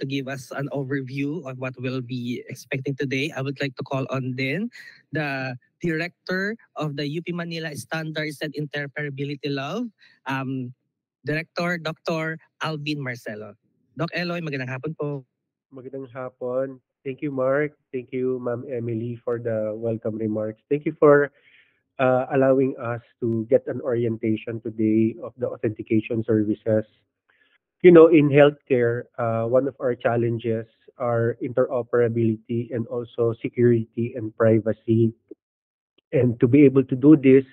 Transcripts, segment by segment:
to give us an overview of what we'll be expecting today, I would like to call on Din, the director of the UP Manila Standards and Interoperability Lab, um, Director Dr. Alvin Marcelo. Doc Eloy, magandang hapon po. Magandang hapon. Thank you, Mark. Thank you, Ma'am Emily, for the welcome remarks. Thank you for allowing us to get an orientation today of the authentication services. You know, in healthcare, one of our challenges are interoperability and also security and privacy. And to be able to do this,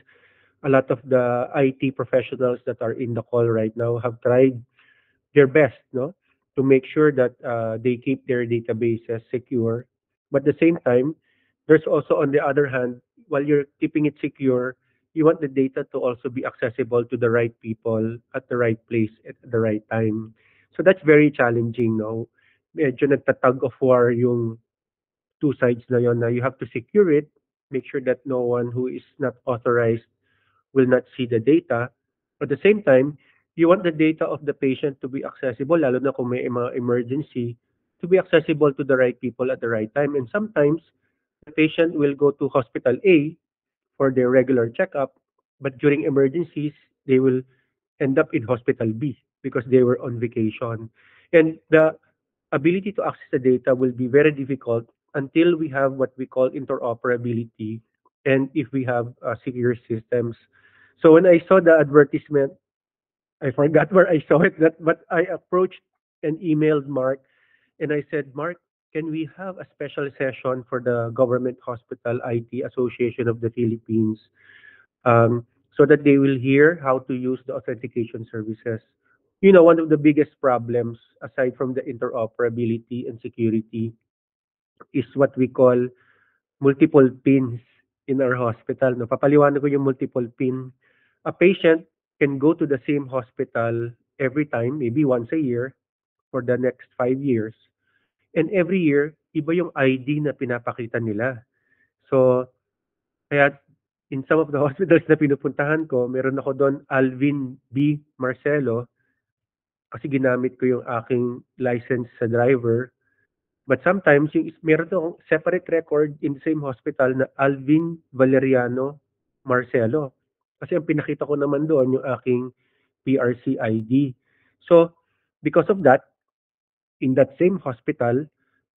a lot of the IT professionals that are in the call right now have tried their best, no, to make sure that they keep their databases secure. But at the same time, there's also on the other hand, while you're keeping it secure, you want the data to also be accessible to the right people at the right place at the right time. So that's very challenging, no. Medyo nagtatag of war yung two sides na yon na you have to secure it, make sure that no one who is not authorized will not see the data. At the same time, you want the data of the patient to be accessible, lalo na kung may mga emergency, to be accessible to the right people at the right time. And sometimes, the patient will go to hospital A for their regular checkup, but during emergencies, they will end up in hospital B because they were on vacation. And the ability to access the data will be very difficult until we have what we call interoperability and if we have secure systems. So when I saw the advertisement, I forgot where I saw it, but I approached and emailed Mark and I said, Mark, can we have a special session for the Government Hospital IT Association of the Philippines so that they will hear how to use the authentication services? You know, one of the biggest problems, aside from the interoperability and security, is what we call multiple pins in our hospital. No, papaliwanag ko yung multiple pin. A patient can go to the same hospital every time, maybe once a year for the next 5 years. And every year, iba yung ID na pinapakita nila. So, kaya in some of the hospitals na pinupuntahan ko, meron ako doon Alvin B. Marcelo kasi ginamit ko yung aking license sa driver. But sometimes, meron akong separate record in the same hospital na Alvin Valeriano Marcelo. Kasi ang pinakita ko naman doon yung aking PRC ID. So, because of that, in that same hospital,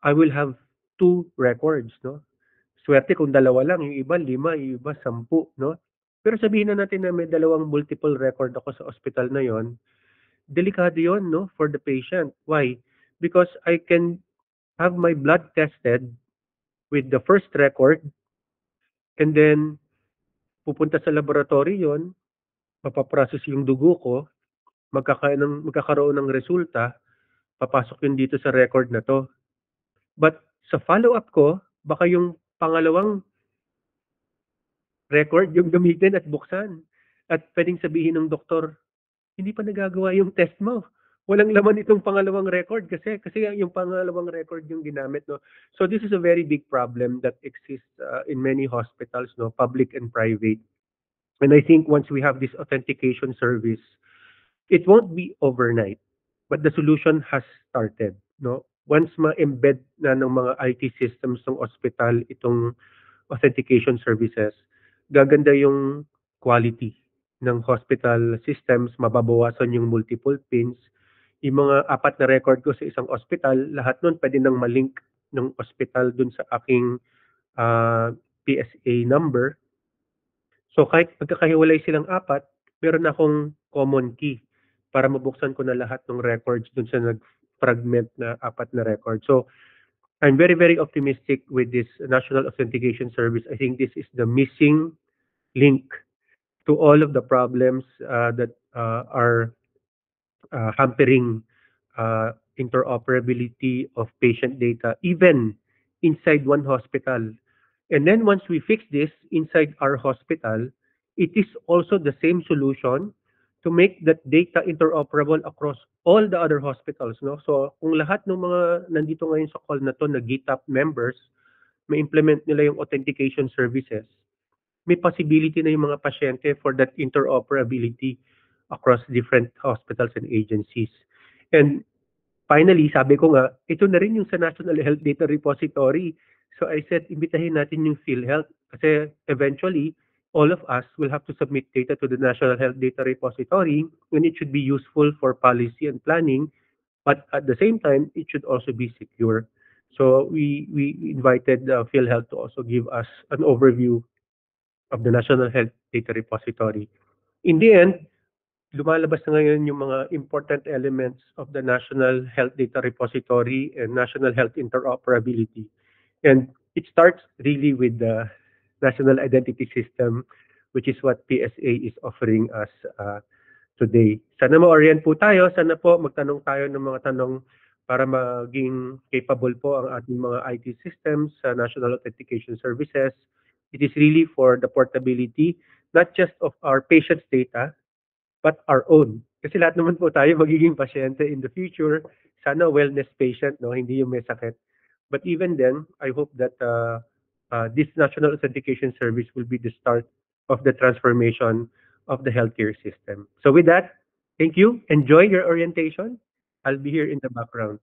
I will have two records, no? Swerte kung dalawa lang, yung iba lima, yung iba 10, no? Pero sabihin na natin na may dalawang multiple record ako sa hospital na yon, delikado yon, no, for the patient. Why? Because I can have my blood tested with the first record and then pupunta sa laboratory yon, mapaprocess yung dugo ko, magkakaroon ng resulta, papasok yun dito sa record na to. But sa follow-up ko, baka yung pangalawang record yung gamitin at buksan. At pwedeng sabihin ng doktor, hindi pa nagagawa yung test mo. Walang laman itong pangalawang record kasi yung pangalawang record yung ginamit, no. So this is a very big problem that exists in many hospitals, no, public and private. And I think once we have this authentication service, it won't be overnight, but the solution has started, no. Once ma-embed na ng mga IT systems ng hospital itong authentication services, gaganda yung quality ng hospital systems, mababawasan yung multiple pins. Yung mga 4 na record ko sa isang hospital, lahat nun pwede nang malink ng hospital dun sa aking PSA number. So kahit magkakahiwalay silang 4, meron akong common key para mabuksan ko na lahat ng records dun sa nag-fragment na 4 na record. So I'm very, very optimistic with this National Authentication Service. I think this is the missing link to all of the problems that are hampering interoperability of patient data, even inside one hospital. And then once we fix this inside our hospital, it is also the same solution to make that data interoperable across all the other hospitals, no? So kung lahat ng mga nandito ngayon sa call na to na GitHub members, ma-implement nila yung authentication services, may possibility na yung mga pasyente for that interoperability across different hospitals and agencies. And finally, sabi ko nga, ito na rin yung sa National Health Data Repository. So I said, imbitahin natin yung PhilHealth kasi eventually, all of us will have to submit data to the National Health Data Repository and it should be useful for policy and planning, but at the same time, it should also be secure. So we invited PhilHealth to also give us an overview of the National Health Data Repository. In the end, lumalabas na ngayon yung mga important elements of the National Health Data Repository and National Health Interoperability. And it starts really with the National Identity System, which is what PSA is offering us today. Sana ma-orient po tayo, sana po magtanong tayo ng mga tanong para maging capable po ang ating mga IT systems sa National Authentication Services. It is really for the portability, not just of our patients' data, but our own. Kasi lahat naman po tayo magiging pasyente in the future. Sana wellness patient, no? Hindi yung may sakit. But even then, I hope that this National Authentication Service will be the start of the transformation of the healthcare system. So with that, thank you. Enjoy your orientation. I'll be here in the background.